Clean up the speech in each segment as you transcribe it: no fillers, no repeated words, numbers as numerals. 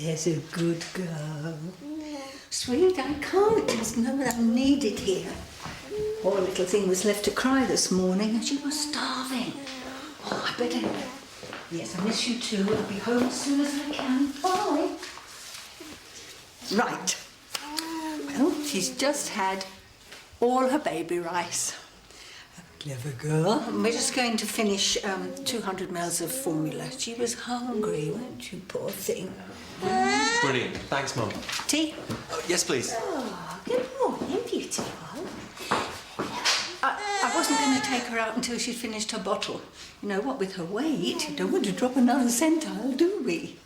There's a good girl. Sweet, I can't just know that I'm needed here. Poor little thing was left to cry this morning and she was starving. Oh, I better... Yes, I miss you too. I'll be home as soon as I can. Bye. Right. Well, she's just had all her baby rice. A clever girl. We're just going to finish 200 ml of formula. She was hungry, weren't you, poor thing? Brilliant. Thanks, Mum. Tea? Yes, please. Oh, good morning, beautiful. I wasn't going to take her out until she'd finished her bottle. You know what, with her weight, you don't want to drop another centile, do we?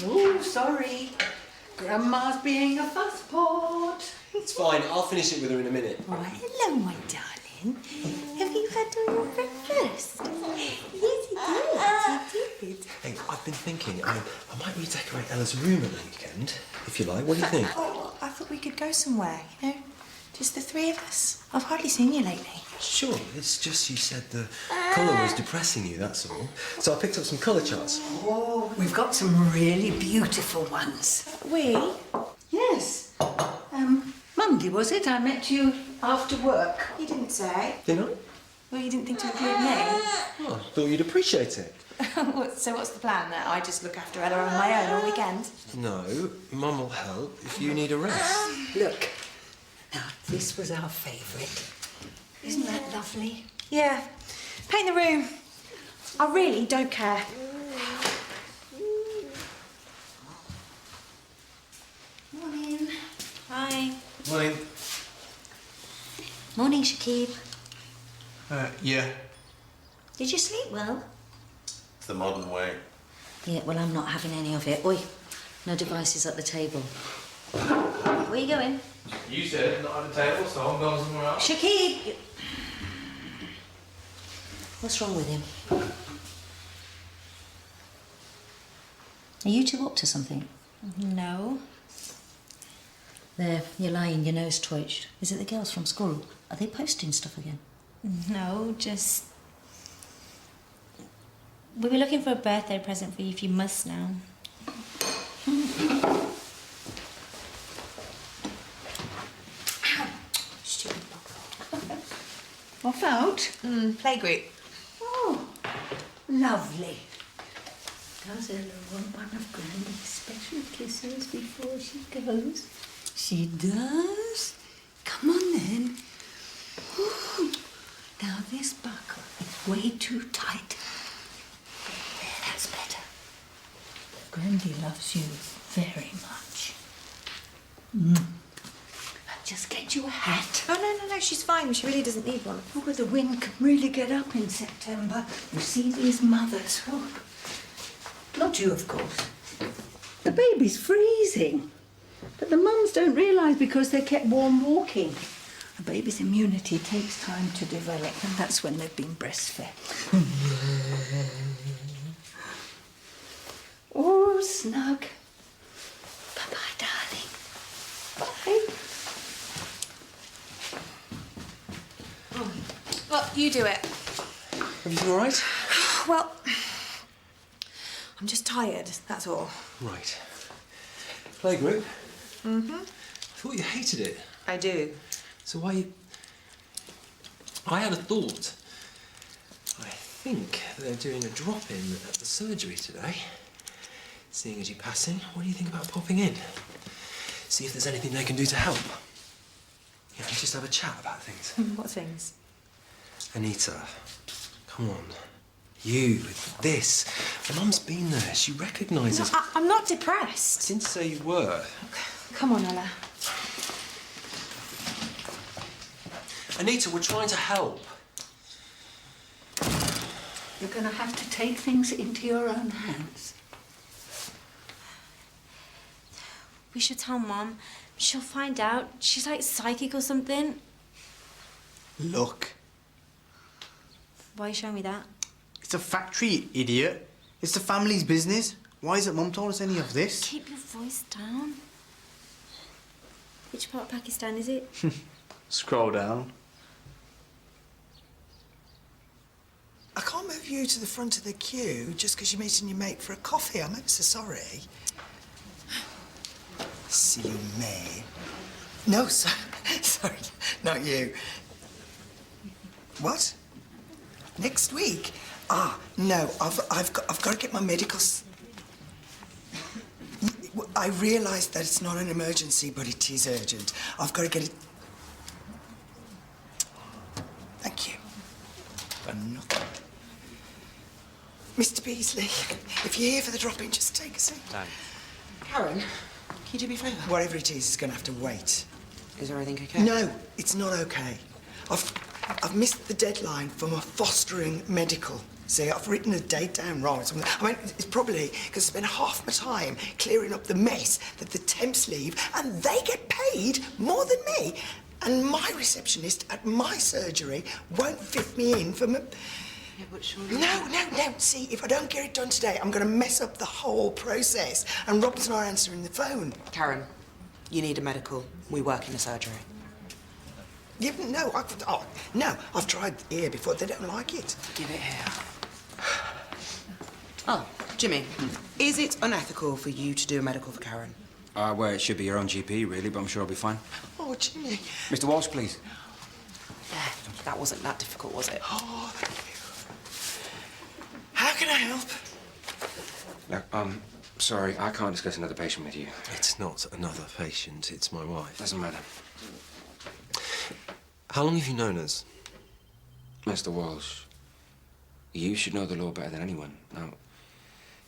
Oh, sorry. Grandma's being a fusspot. It's fine. I'll finish it with her in a minute. Oh, hello, my darling. Have you had all your breakfast? Yes, you did. Hey, I've been thinking, I might redecorate Ella's room at the weekend, if you like. What do you think? Oh, I thought we could go somewhere, you know? Just the three of us. I've hardly seen you lately. Sure, it's just you said the colour was depressing you, that's all. So I picked up some colour charts. Oh, we've got some really beautiful ones. We? Yes. Monday, was it? I met you after work. You didn't say. Didn't I? Well, you didn't think to include me. Oh, I thought you'd appreciate it. So what's the plan? That I just look after Ella on my own all weekend? No, Mum will help if you need a rest. Look, now this was our favourite. Isn't that lovely? Yeah. Paint the room. I really don't care. Morning. Hi. Morning. Morning, Shakib. Yeah. Did you sleep well? It's the modern way. Yeah, well, I'm not having any of it. Oi, no devices at the table. Where are you going? You said not at the table, so I'm going somewhere else. Shakib! What's wrong with him? Are you two up to something? No. There, you're lying, your nose twitched. Is it the girls from school? Are they posting stuff again? No, just... We were looking for a birthday present for you if you must now. Stupid bugger. Off out? Playgroup. Oh, lovely. Does Ella want one of Granny's special kisses before she goes? She does? Come on then. Ooh. Now this buckle is way too tight. There, that's better. Grandy loves you very much. I'll just get you a hat. Oh, no, she's fine. She really doesn't need one. Oh, but the wind can really get up in September. You see these mothers. Oh. Not you, of course. The baby's freezing. But the mums don't realise because they kept warm walking. A baby's immunity takes time to develop, and that's when they've been breastfed. Oh, snug. Bye-bye, darling. Bye. Well, you do it. Everything all right? Well, I'm just tired, that's all. Right. Playgroup? Mm-hmm. I thought you hated it. I do. So why you... I had a thought. I think they're doing a drop-in at the surgery today. Seeing as you're passing, what do you think about popping in? See if there's anything they can do to help. Yeah, just have a chat about things. What things? Anita, come on. You, with this. My mum's been there. She recognises... No, I'm not depressed. I didn't say you were. Come on, Ella. Anita, we're trying to help. You're going to have to take things into your own hands. We should tell Mum. She'll find out. She's like psychic or something. Look, Why are you showing me that? it's a factory, you idiot. It's the family's business. Why hasn't Mum told us any of this? Keep your voice down. Which part of Pakistan is it? Scroll down. I can't believe you to the front of the queue just because you're meeting your mate for a coffee. I'm ever so sorry. Silly me. No, sorry, not you. What? Next week? Ah, no, I've got to get my medicals. I realise that it's not an emergency, but it is urgent. I've got to get it. Thank you. For nothing. Mr. Beasley, if you're here for the drop-in, just take a seat. Thanks. Karen, can you do me a favour? Whatever it is going to have to wait. Is everything okay? No, it's not okay. I've missed the deadline for my fostering medical. See, I've written the date down wrong. I mean, it's probably because I spent half my time clearing up the mess that the temps leave, and they get paid more than me. And my receptionist at my surgery won't fit me in for my... Yeah, but surely... No. See, if I don't get it done today, I'm going to mess up the whole process. And Rob's not answering the phone. Karen, you need a medical. We work in a surgery. Yeah, no, I've tried here before. They don't like it. Give it here. Oh, Jimmy, is it unethical for you to do a medical for Karen? Well, it should be your own GP, really, but I'm sure I'll be fine. Oh, Jimmy. Mr. Walsh, please. Yeah, that wasn't that difficult, was it? Oh, thank you. How can I help? Look, sorry, I can't discuss another patient with you. It's not another patient, it's my wife. Doesn't matter. How long have you known us? Mr. Walsh, you should know the law better than anyone. Now,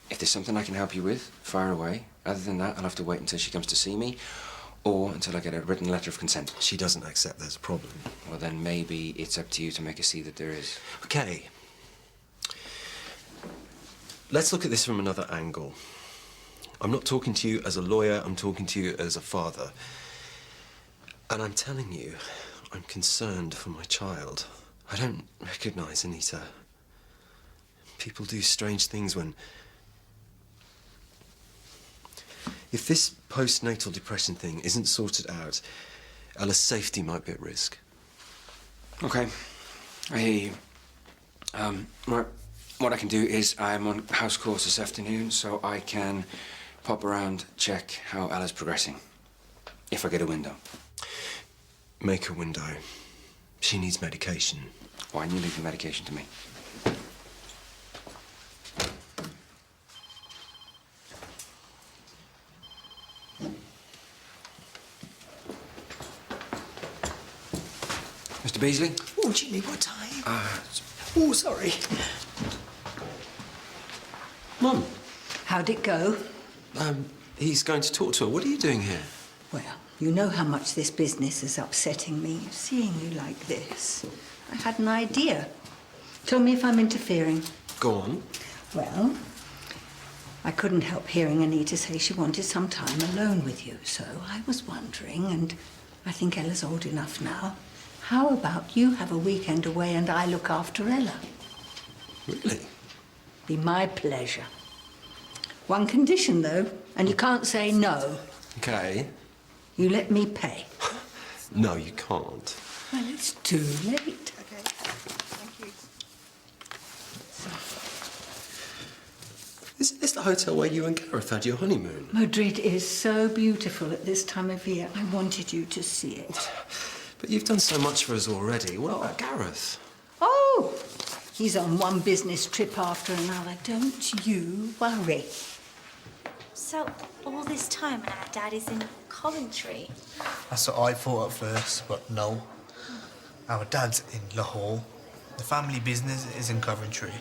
if there's something I can help you with, fire away. Other than that, I'll have to wait until she comes to see me, or until I get a written letter of consent. She doesn't accept there's a problem. Well, then maybe it's up to you to make her see that there is. Okay. Let's look at this from another angle. I'm not talking to you as a lawyer, I'm talking to you as a father. And I'm telling you, I'm concerned for my child. I don't recognise Anita. People do strange things when... If this postnatal depression thing isn't sorted out, Ella's safety might be at risk. Okay, I hear you. Right, what I can do is I'm on house calls this afternoon, so I can pop around, check how Ella's progressing, if I get a window. Make a window. She needs medication. Why don't you leave the medication to me? Mr. Beasley? Oh, Jimmy, what time? It's- Oh, sorry. Mum. How'd it go? He's going to talk to her. What are you doing here? Well, you know how much this business is upsetting me, seeing you like this. I had an idea. Tell me if I'm interfering. Go on. Well, I couldn't help hearing Anita say she wanted some time alone with you, so I was wondering, and I think Ella's old enough now. How about you have a weekend away and I look after Ella? Really? Be my pleasure. One condition, though, and you can't say no. Okay. You let me pay. No, you can't. Well, it's too late. Okay, thank you. Isn't this the hotel where you and Gareth had your honeymoon? Madrid is so beautiful at this time of year. I wanted you to see it. But you've done so much for us already. What about Gareth? Oh, he's on one business trip after another. Don't you worry. So, all this time and our dad is in Coventry? That's what I thought at first, but no. Our dad's in Lahore. The family business is in Coventry.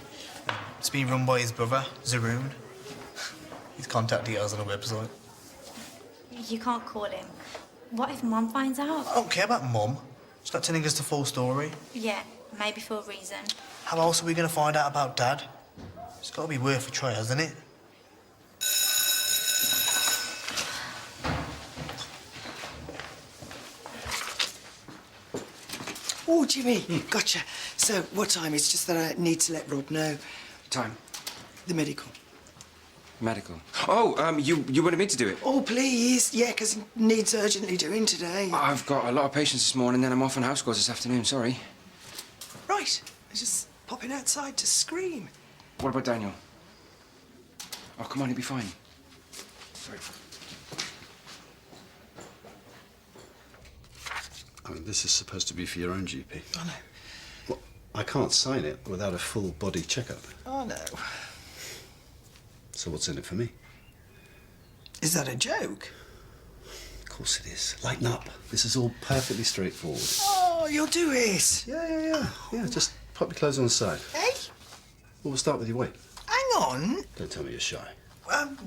It's being run by his brother, Zaroon. His contact details on the website. You can't call him. What if Mum finds out? I don't care about Mum. She's not telling us the full story. Yeah, maybe for a reason. How else are we going to find out about Dad? It's got to be worth a try, hasn't it? Oh, Jimmy, gotcha. So, what time? It's just that I need to let Rob know. Time. The medical. Medical. Oh, you wanted me to do it? Oh, please. Yeah, because it needs urgently doing today. I've got a lot of patients this morning, then I'm off on house calls this afternoon, sorry. Right. I just popping outside to scream. What about Daniel? Oh, come on, he'll be fine. Sorry. I mean, this is supposed to be for your own GP. I know. Well, I can't sign it without a full body checkup. I know. So what's in it for me? Is that a joke? Of course it is. Lighten up. This is all perfectly straightforward. Oh, you'll do it. Yeah. Yeah, just pop your clothes on the side. Hey, Well, we'll start with your weight. hang on. Don't tell me you're shy.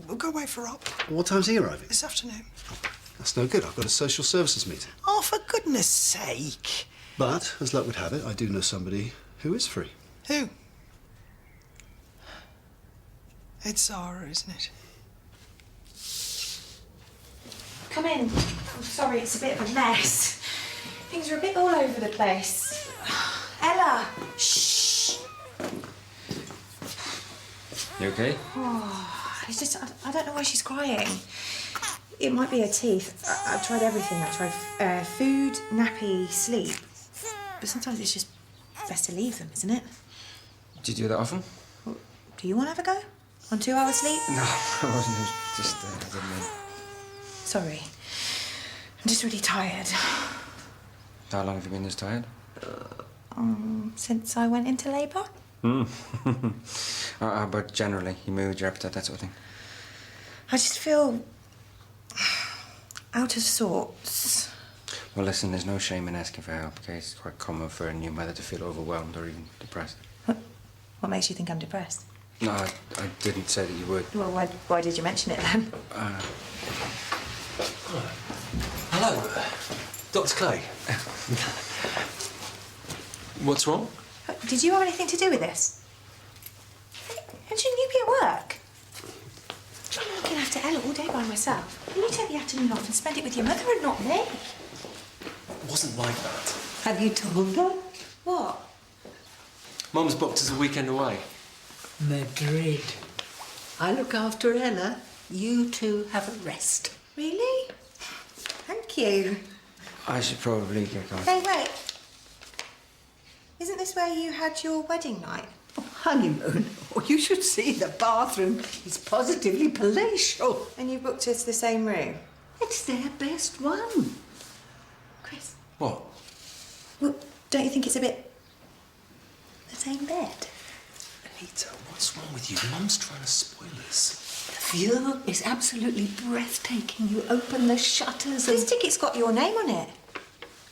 We'll go away for up What time's he arriving? this afternoon. That's no good. I've got a social services meeting. Oh, for goodness sake. But, as luck would have it, I do know somebody who is free. Who? It's Sarah, isn't it? Come in. I'm sorry, it's a bit of a mess. Things are a bit all over the place. Ella! Shh! You okay? Oh, it's just, I don't know why she's crying. It might be her teeth. I've tried everything. I've tried food, nappy, sleep. But sometimes it's just best to leave them, isn't it? Do you do that often? Do you want to have a go? On 2 hours sleep? No, I wasn't. It was just, I didn't mean... Sorry. I'm just really tired. How long have you been this tired? Since I went into labour? But generally, your mood, your appetite, that sort of thing. I just feel out of sorts. Well, listen, there's no shame in asking for help, okay? It's quite common for a new mother to feel overwhelmed or even depressed. What makes you think I'm depressed? No, I didn't say that you would. Well, why did you mention it then? Hello, Dr. Clay. What's wrong? Did you have anything to do with this? And shouldn't you be at work? I'm looking after Ella all day by myself. You take the afternoon off and spend it with your mother and not me. It wasn't like that. Have you told her? What? Mum's booked us a weekend away. Madrid. I look after Ella. You two have a rest. Really? Thank you. I should probably get going. Hey, wait. Isn't this where you had your wedding night? Oh, honeymoon. Oh, you should see the bathroom. It's positively palatial. And you booked us the same room? It's their best one. Chris. What? Well, don't you think it's a bit... the same bed? Anita, what's wrong with you? Mum's trying to spoil us. The view is absolutely breathtaking. You open the shutters and... This ticket's got your name on it.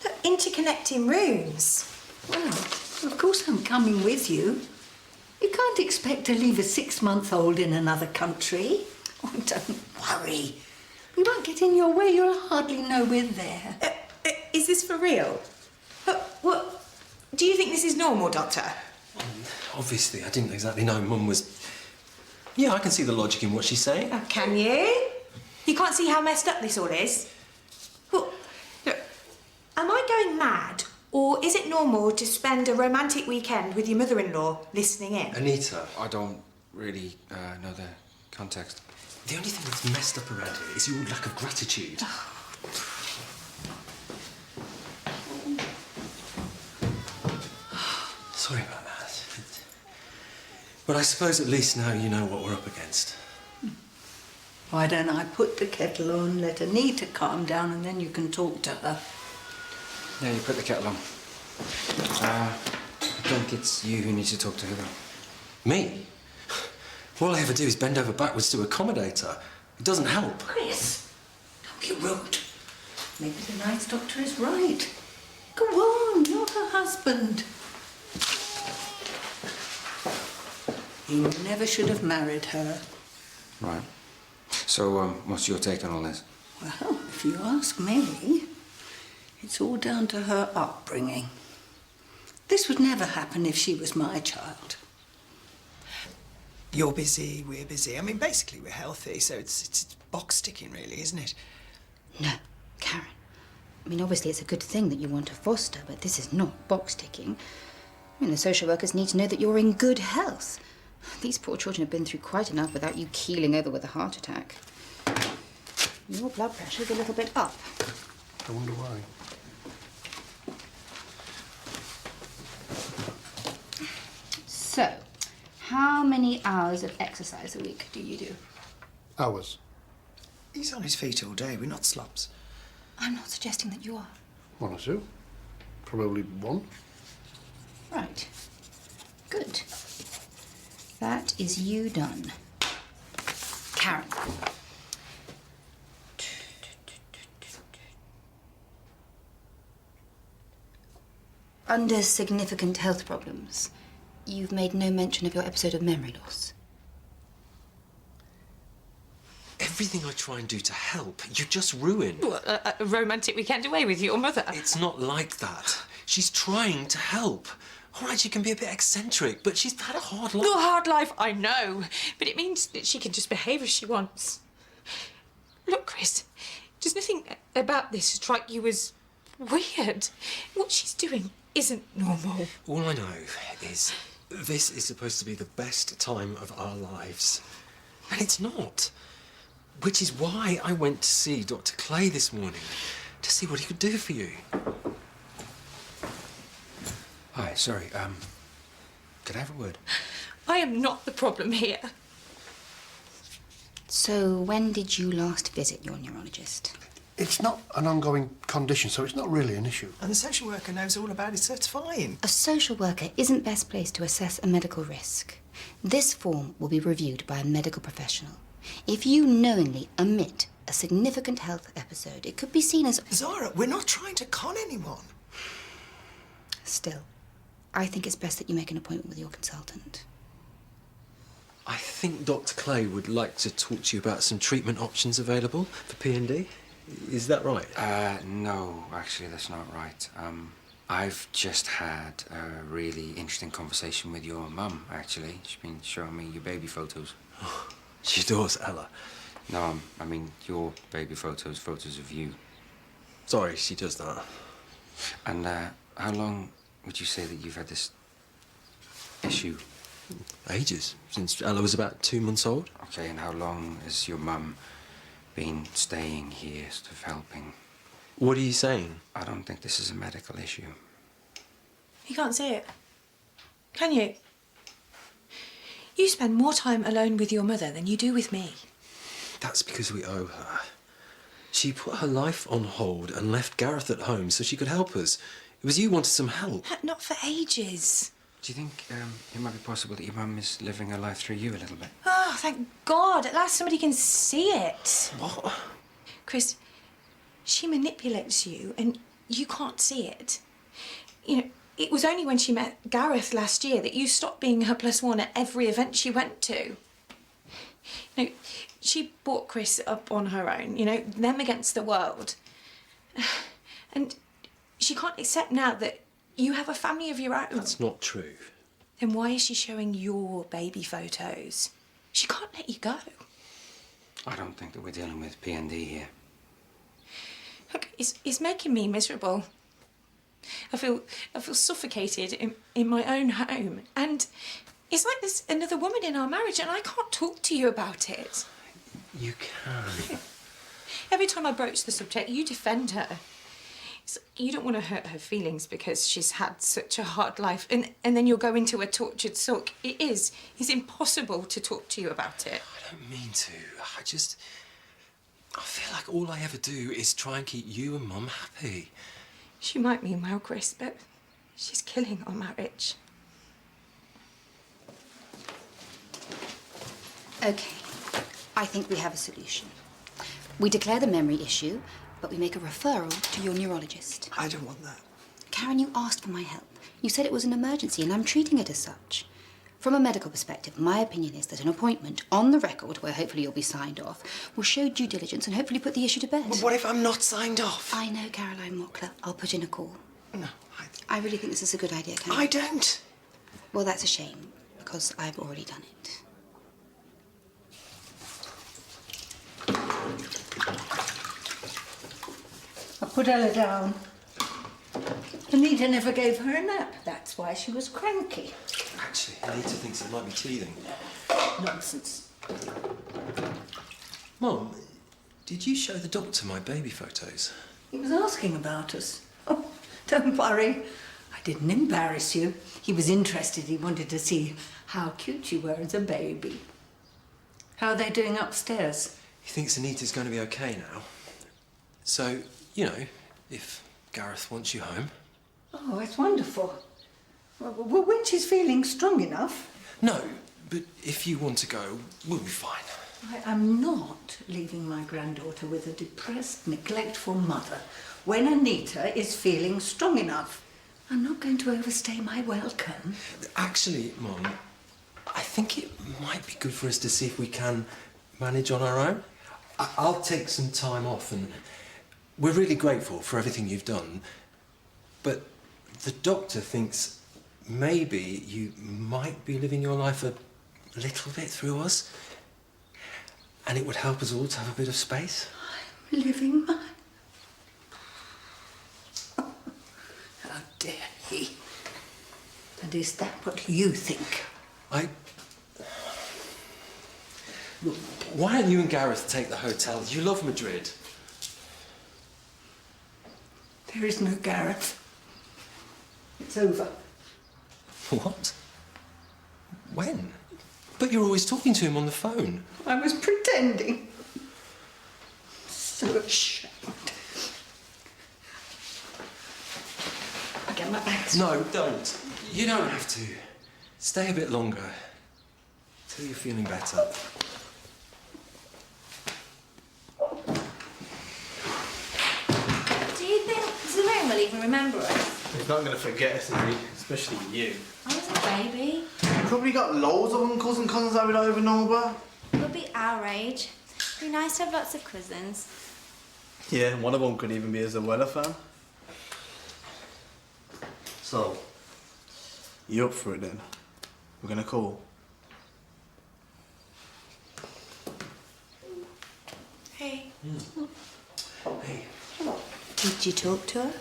Look, interconnecting rooms. Well, of course I'm coming with you. You can't expect to leave a 6-month-old in another country. Oh, don't worry. We won't get in your way. You'll hardly know we're there. Is this for real? What? Do you think this is normal, Doctor? Obviously, I didn't exactly know Mum was... Yeah, I can see the logic in what she's saying. Oh, can you? You can't see how messed up this all is? Well, look, am I going mad? Or is it normal to spend a romantic weekend with your mother-in-law listening in? Anita. I don't really know the context. The only thing that's messed up around here is your lack of gratitude. Sorry about that. But I suppose at least now you know what we're up against. Why don't I put the kettle on, let Anita calm down, and then you can talk to her. Yeah, you put the kettle on. I think it's you who needs to talk to her, though. Me? All I ever do is bend over backwards to accommodate her. It doesn't help. Chris, don't be rude. Maybe the nice doctor is right. Go on, you're her husband. He never should have married her. Right. So, what's your take on all this? Well, if you ask me, it's all down to her upbringing. This would never happen if she was my child. You're busy, we're busy. I mean, basically, we're healthy, so it's box ticking, really, isn't it? No, Karen. I mean, obviously, it's a good thing that you want to foster, but this is not box ticking. I mean, the social workers need to know that you're in good health. These poor children have been through quite enough without you keeling over with a heart attack. Your blood pressure's a little bit up. I wonder why. So, how many hours of exercise a week do you do? Hours. He's on his feet all day. We're not slobs. I'm not suggesting that you are. One or two. Probably one. Right. Good. That is you done. Karen. Under significant health problems, you've made no mention of your episode of memory loss. Everything I try and do to help, you just ruin. What, a romantic weekend away with your mother? It's not like that. She's trying to help. All right, she can be a bit eccentric, but she's had a hard life. No hard life, I know. But it means that she can just behave as she wants. Look, Chris, does nothing about this strike you as weird? What she's doing isn't normal. All I know is this is supposed to be the best time of our lives. And it's not. Which is why I went to see Dr. Clay this morning, to see what he could do for you. Hi, sorry, could I have a word? I am not the problem here. So, when did you last visit your neurologist? It's not an ongoing condition, so it's not really an issue. And the social worker knows all about it, so it's fine. A social worker isn't best placed to assess a medical risk. This form will be reviewed by a medical professional. If you knowingly omit a significant health episode, it could be seen as... Zara, we're not trying to con anyone. Still, I think it's best that you make an appointment with your consultant. I think Dr. Clay would like to talk to you about some treatment options available for P&D. Is that right? No, actually, that's not right. I've just had a really interesting conversation with your mum, actually. She's been showing me your baby photos. She adores Ella. No, I mean your baby photos, photos of you. Sorry, she does that. And how long would you say that you've had this issue? Ages, since Ella was about 2 months old. Okay, and how long has your mum been staying here, sort of helping? What are you saying? I don't think this is a medical issue. You can't see it, can you? You spend more time alone with your mother than you do with me. That's because we owe her. She put her life on hold and left Gareth at home so she could help us. It was you wanted some help. Not for ages. Do you think it might be possible that your mum is living her life through you a little bit? Oh, thank God. At last somebody can see it. What? Chris, she manipulates you and you can't see it. You know, it was only when she met Gareth last year that you stopped being her +1 at every event she went to. You know, she brought Chris up on her own, you know, them against the world. And she can't accept now that you have a family of your own. That's not true. Then why is she showing your baby photos? She can't let you go. I don't think that we're dealing with P&D here. Look, it's making me miserable. I feel suffocated in my own home. And it's like there's another woman in our marriage and I can't talk to you about it. You can. Every time I broach the subject, you defend her. You don't want to hurt her feelings because she's had such a hard life. And then you'll go into a tortured sulk. It's impossible to talk to you about it. I don't mean to. I feel like all I ever do is try and keep you and Mum happy. She might mean well, Chris, but she's killing our marriage. Okay, I think we have a solution. We declare the memory issue, but we make a referral to your neurologist. I don't want that. Karen, you asked for my help. You said it was an emergency, and I'm treating it as such. From a medical perspective, my opinion is that an appointment on the record, where hopefully you'll be signed off, will show due diligence and hopefully put the issue to bed. But what if I'm not signed off? I know, Caroline Mockler. I'll put in a call. No, I really think this is a good idea, Karen. I don't. Well, that's a shame, because I've already done it. I put Ella down. Anita never gave her a nap. That's why she was cranky. Actually, Anita thinks it might be teething. Nonsense. Mum, did you show the doctor my baby photos? He was asking about us. Oh, don't worry. I didn't embarrass you. He was interested. He wanted to see how cute you were as a baby. How are they doing upstairs? He thinks Anita's going to be okay now. So, you know, if Gareth wants you home. Oh, that's wonderful. Well, when she's feeling strong enough. No, but if you want to go, we'll be fine. I am not leaving my granddaughter with a depressed, neglectful mother when Anita is feeling strong enough. I'm not going to overstay my welcome. Actually, Mum, I think it might be good for us to see if we can manage on our own. I'll take some time off, and we're really grateful for everything you've done. But the doctor thinks maybe you might be living your life a little bit through us. And it would help us all to have a bit of space. I'm living my... How dare he? And is that what you think? Look, why don't you and Gareth take the hotel? You love Madrid. There is no Gareth. It's over. What? When? But you're always talking to him on the phone. I was pretending. So ashamed. I'll get my bags. No, don't. You don't have to. Stay a bit longer. Till you're feeling better. Do you think Zareen will even remember us? He's not going to forget us, is he? Especially you. I was a baby. You've probably got loads of uncles and cousins that we don't even know about. We'll be our age. It'd be nice to have lots of cousins. Yeah, one of them could even be a Zawella fan. So, you up for it then? We're going to call. Hey. Hey. Did you talk to her?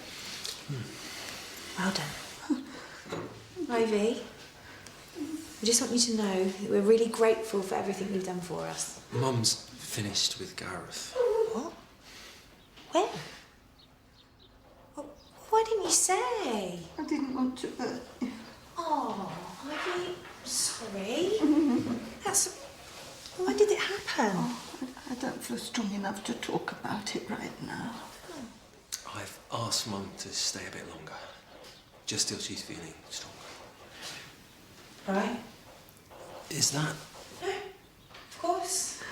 Well done. Ivy, we just want you to know that we're really grateful for everything you've done for us. Mum's finished with Gareth. What? When? Well, why didn't you say? I didn't want to hurt you. Oh, Ivy, sorry. That's... When did it happen? Oh, I don't feel strong enough to talk about it right now. I've asked Mum to stay a bit longer. Just till she's feeling stronger. Right. Is that... No, of course.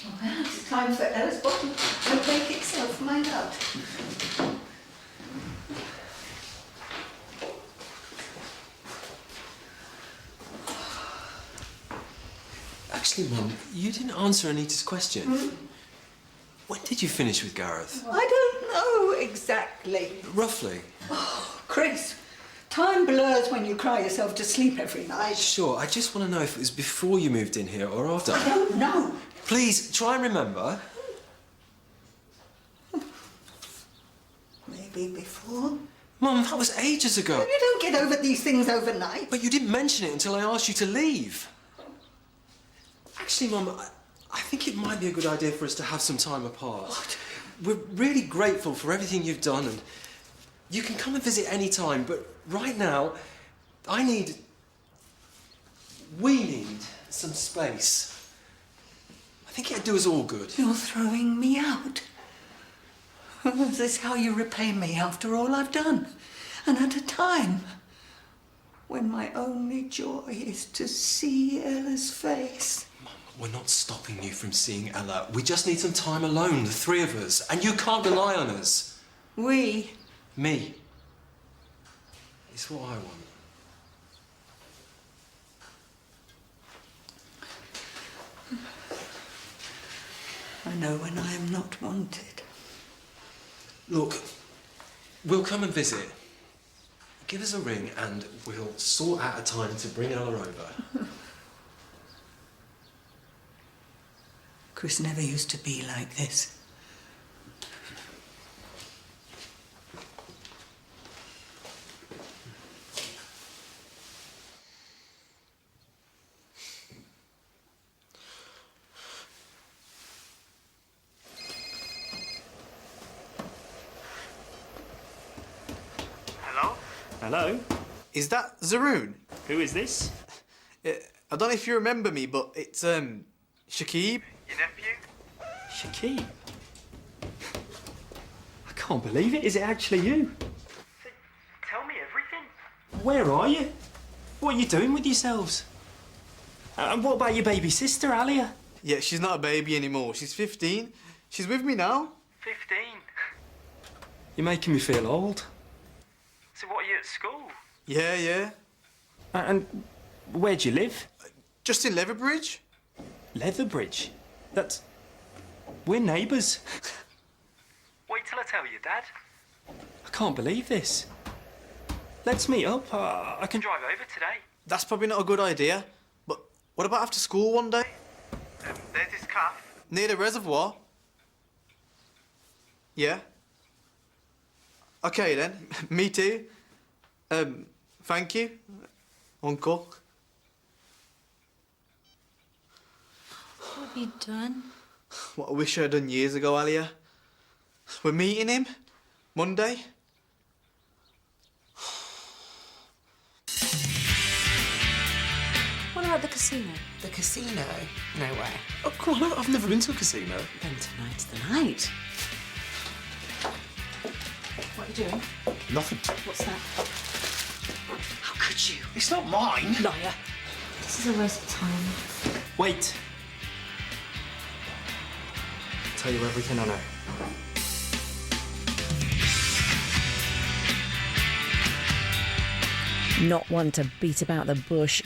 Oh, now it's time for Ella's bottle to make itself mine out. Actually, Mum, you didn't answer Anita's question. When did you finish with Gareth? I don't know exactly. Roughly. Oh, Chris, time blurs when you cry yourself to sleep every night. Sure, I just want to know if it was before you moved in here or after. I don't know. Please, try and remember. Maybe before. Mum, that was ages ago. You don't get over these things overnight. But you didn't mention it until I asked you to leave. Actually, Mum, I think it might be a good idea for us to have some time apart. What? We're really grateful for everything you've done, and you can come and visit any time, but right now, we need some space. I think it'd do us all good. You're throwing me out. Is this how you repay me after all I've done? And at a time when my only joy is to see Ella's face. Mum, we're not stopping you from seeing Ella. We just need some time alone, the three of us, and you can't rely on us. We? Me. It's what I want. I know when I am not wanted. Look, we'll come and visit. Give us a ring and we'll sort out a time to bring Ella over. Chris never used to be like this. Hello? Is that Zaroon? Who is this? I don't know if you remember me, but it's, Shakib. Your nephew? Shakib? I can't believe it. Is it actually you? Tell me everything. Where are you? What are you doing with yourselves? And what about your baby sister, Alia? Yeah, she's not a baby anymore. She's 15. She's with me now. 15? You're making me feel old. So what, are you at school? Yeah. And where do you live? Just in Leatherbridge. Leatherbridge? That's... We're neighbours. Wait till I tell you, Dad. I can't believe this. Let's meet up. I can drive over today. That's probably not a good idea. But what about after school one day? There's this cafe. Near the reservoir. Yeah. Okay then. Me too. Thank you, Uncle. What have you done? What I wish I had done years ago, Alia. We're meeting him Monday. What about the casino? The casino? No way. Oh, come on, I've never been to a casino. Then tonight's the night. What are you doing? Nothing. What's that? How could you? It's not mine. Liar. This is a waste of time. Wait. I'll tell you everything I know. Not one to beat about the bush,